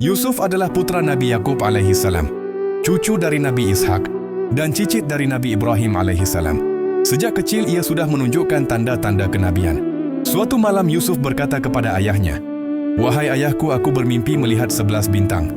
Yusuf adalah putra Nabi Yakub alaihi salam, cucu dari Nabi Ishak, dan cicit dari Nabi Ibrahim alaihi salam. Sejak kecil ia sudah menunjukkan tanda-tanda kenabian. Suatu malam Yusuf berkata kepada ayahnya, "Wahai ayahku, aku bermimpi melihat 11 bintang,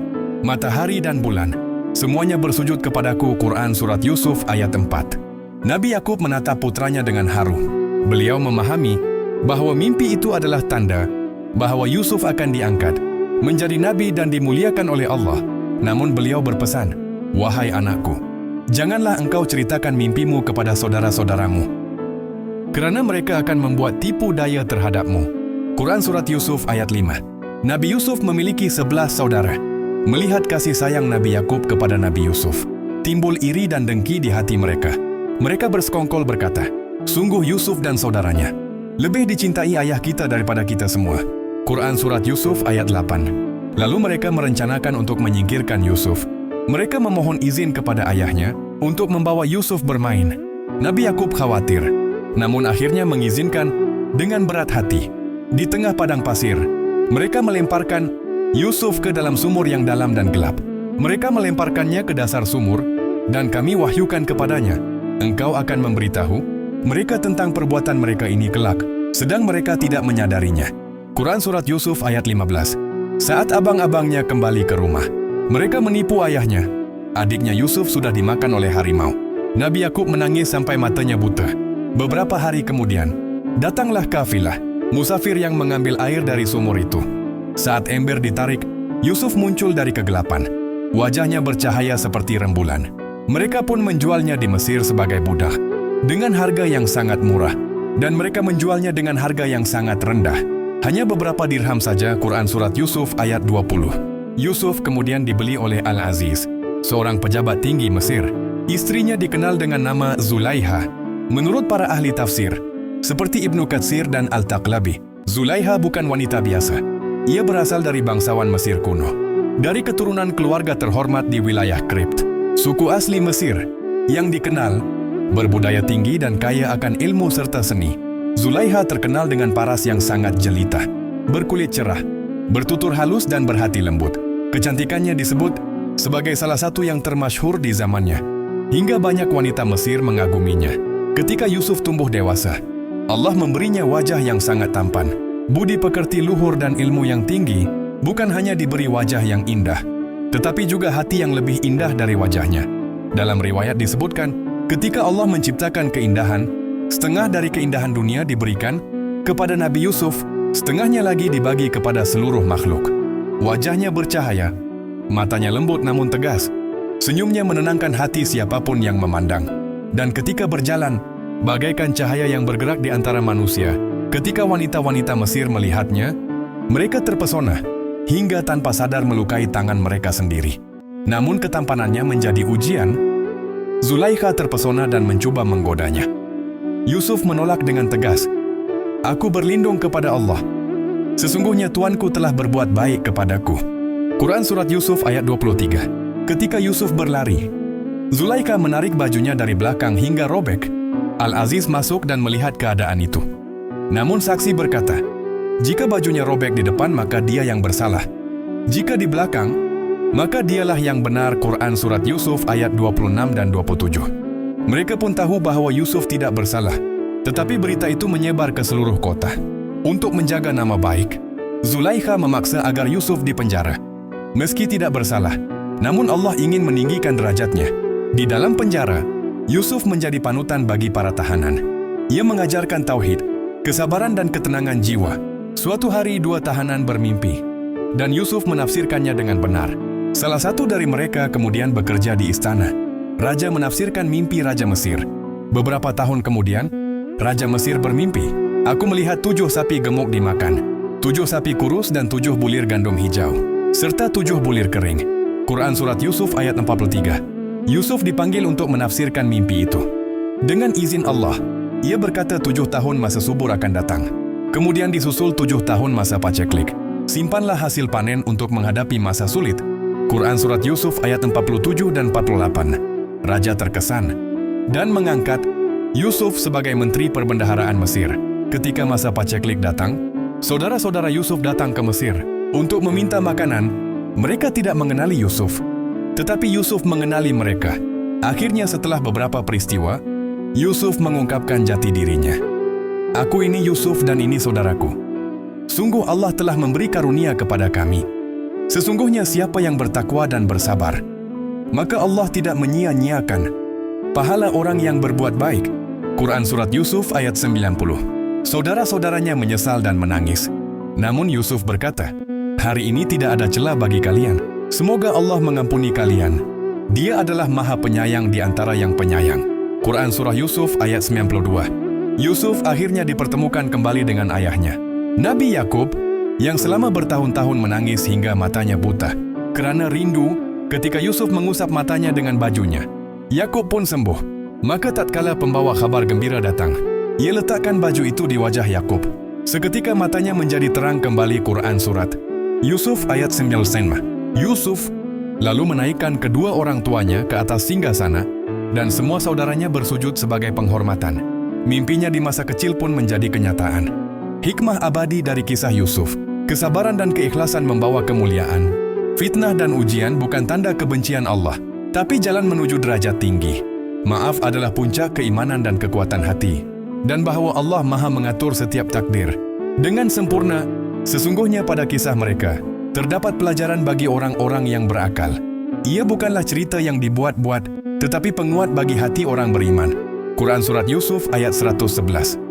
matahari dan bulan. Semuanya bersujud kepadaku." Quran Surat Yusuf ayat 4. Nabi Yakub menatap putranya dengan haru. Beliau memahami bahwa mimpi itu adalah tanda bahwa Yusuf akan diangkat menjadi nabi dan dimuliakan oleh Allah. Namun beliau berpesan, "Wahai anakku, janganlah engkau ceritakan mimpimu kepada saudara-saudaramu, kerana mereka akan membuat tipu daya terhadapmu." Quran Surat Yusuf ayat 5. Nabi Yusuf memiliki 11 saudara. Melihat kasih sayang Nabi Yakub kepada Nabi Yusuf, timbul iri dan dengki di hati mereka. Mereka bersekongkol berkata, "Sungguh Yusuf dan saudaranya lebih dicintai ayah kita daripada kita semua." Quran Surat Yusuf ayat 8. Lalu mereka merencanakan untuk menyingkirkan Yusuf. Mereka memohon izin kepada ayahnya untuk membawa Yusuf bermain. Nabi Yakub khawatir, namun akhirnya mengizinkan dengan berat hati. Di tengah padang pasir, mereka melemparkan Yusuf ke dalam sumur yang dalam dan gelap. Mereka melemparkannya ke dasar sumur, dan kami wahyukan kepadanya, "Engkau akan memberitahu mereka tentang perbuatan mereka ini kelak, sedang mereka tidak menyadarinya." Quran Surat Yusuf ayat 15. Saat abang-abangnya kembali ke rumah, mereka menipu ayahnya. Adiknya Yusuf sudah dimakan oleh harimau. Nabi Yakub menangis sampai matanya buta. Beberapa hari kemudian, datanglah kafilah musafir yang mengambil air dari sumur itu. Saat ember ditarik, Yusuf muncul dari kegelapan. Wajahnya bercahaya seperti rembulan. Mereka pun menjualnya di Mesir sebagai budak dengan harga yang sangat murah, dan mereka menjualnya dengan harga yang sangat rendah, hanya beberapa dirham saja. Quran Surat Yusuf ayat 20. Yusuf kemudian dibeli oleh Al-Aziz, seorang pejabat tinggi Mesir. Istrinya dikenal dengan nama Zulaiha. Menurut para ahli tafsir, seperti Ibnu Katsir dan Al-Taqlabi, Zulaiha bukan wanita biasa. Ia berasal dari bangsawan Mesir kuno, dari keturunan keluarga terhormat di wilayah Kript, suku asli Mesir yang dikenal berbudaya tinggi dan kaya akan ilmu serta seni. Zulaiha terkenal dengan paras yang sangat jelita, berkulit cerah, bertutur halus dan berhati lembut. Kecantikannya disebut sebagai salah satu yang termasyhur di zamannya, hingga banyak wanita Mesir mengaguminya. Ketika Yusuf tumbuh dewasa, Allah memberinya wajah yang sangat tampan, budi pekerti luhur dan ilmu yang tinggi. Bukan hanya diberi wajah yang indah, tetapi juga hati yang lebih indah dari wajahnya. Dalam riwayat disebutkan, ketika Allah menciptakan keindahan, setengah dari keindahan dunia diberikan kepada Nabi Yusuf, setengahnya lagi dibagi kepada seluruh makhluk. Wajahnya bercahaya, matanya lembut namun tegas, senyumnya menenangkan hati siapapun yang memandang. Dan ketika berjalan, bagaikan cahaya yang bergerak di antara manusia. Ketika wanita-wanita Mesir melihatnya, mereka terpesona, hingga tanpa sadar melukai tangan mereka sendiri. Namun ketampanannya menjadi ujian. Zulaikha terpesona dan mencoba menggodanya. Yusuf menolak dengan tegas, "Aku berlindung kepada Allah. Sesungguhnya Tuanku telah berbuat baik kepadaku." Quran Surat Yusuf ayat 23. Ketika Yusuf berlari, Zulaikha menarik bajunya dari belakang hingga robek. Al-Aziz masuk dan melihat keadaan itu. Namun saksi berkata, jika bajunya robek di depan maka dia yang bersalah. Jika di belakang, maka dialah yang benar. Quran Surat Yusuf ayat 26 dan 27. Mereka pun tahu bahwa Yusuf tidak bersalah, tetapi berita itu menyebar ke seluruh kota. Untuk menjaga nama baik, Zulaikha memaksa agar Yusuf dipenjara. Meski tidak bersalah, namun Allah ingin meninggikan derajatnya. Di dalam penjara, Yusuf menjadi panutan bagi para tahanan. Ia mengajarkan tauhid, kesabaran dan ketenangan jiwa. Suatu hari 2 tahanan bermimpi, dan Yusuf menafsirkannya dengan benar. Salah satu dari mereka kemudian bekerja di istana. Raja menafsirkan mimpi Raja Mesir. Beberapa tahun kemudian, Raja Mesir bermimpi, "Aku melihat 7 sapi gemuk dimakan, 7 sapi kurus dan 7 bulir gandum hijau, serta 7 bulir kering." Quran Surat Yusuf ayat 43. Yusuf dipanggil untuk menafsirkan mimpi itu. Dengan izin Allah, ia berkata 7 tahun masa subur akan datang. Kemudian disusul 7 tahun masa paceklik. Simpanlah hasil panen untuk menghadapi masa sulit. Quran Surat Yusuf ayat 47 dan 48. Raja terkesan dan mengangkat Yusuf sebagai Menteri Perbendaharaan Mesir. Ketika masa paceklik datang, saudara-saudara Yusuf datang ke Mesir untuk meminta makanan Mereka tidak mengenali Yusuf, tetapi Yusuf mengenali mereka. Akhirnya setelah beberapa peristiwa, Yusuf mengungkapkan jati dirinya. Aku ini Yusuf dan ini saudaraku. Sungguh Allah telah memberi karunia kepada kami. Sesungguhnya siapa yang bertakwa dan bersabar, maka Allah tidak menyia-nyiakan pahala orang yang berbuat baik. Quran Surat Yusuf ayat 90. Saudara-saudaranya menyesal dan menangis. Namun Yusuf berkata, "Hari ini tidak ada celah bagi kalian. Semoga Allah mengampuni kalian. Dia adalah Maha Penyayang di antara yang penyayang." Quran Surah Yusuf ayat 92. Yusuf akhirnya dipertemukan kembali dengan ayahnya, Nabi Yakub, yang selama bertahun-tahun menangis hingga matanya buta kerana rindu. Ketika Yusuf mengusap matanya dengan bajunya, Yakub pun sembuh. Maka tatkala pembawa kabar gembira datang, ia letakkan baju itu di wajah Yakub. Seketika matanya menjadi terang kembali. Quran Surat Yusuf ayat 9. Yusuf lalu menaikkan kedua orang tuanya ke atas singgasana dan semua saudaranya bersujud sebagai penghormatan. Mimpinya di masa kecil pun menjadi kenyataan. Hikmah abadi dari kisah Yusuf: kesabaran dan keikhlasan membawa kemuliaan. Fitnah dan ujian bukan tanda kebencian Allah, tapi jalan menuju derajat tinggi. Maaf adalah puncak keimanan dan kekuatan hati, dan bahwa Allah Maha mengatur setiap takdir dengan sempurna. Sesungguhnya pada kisah mereka terdapat pelajaran bagi orang-orang yang berakal. Ia bukanlah cerita yang dibuat-buat, tetapi penguat bagi hati orang beriman. Quran Surat Yusuf ayat 111.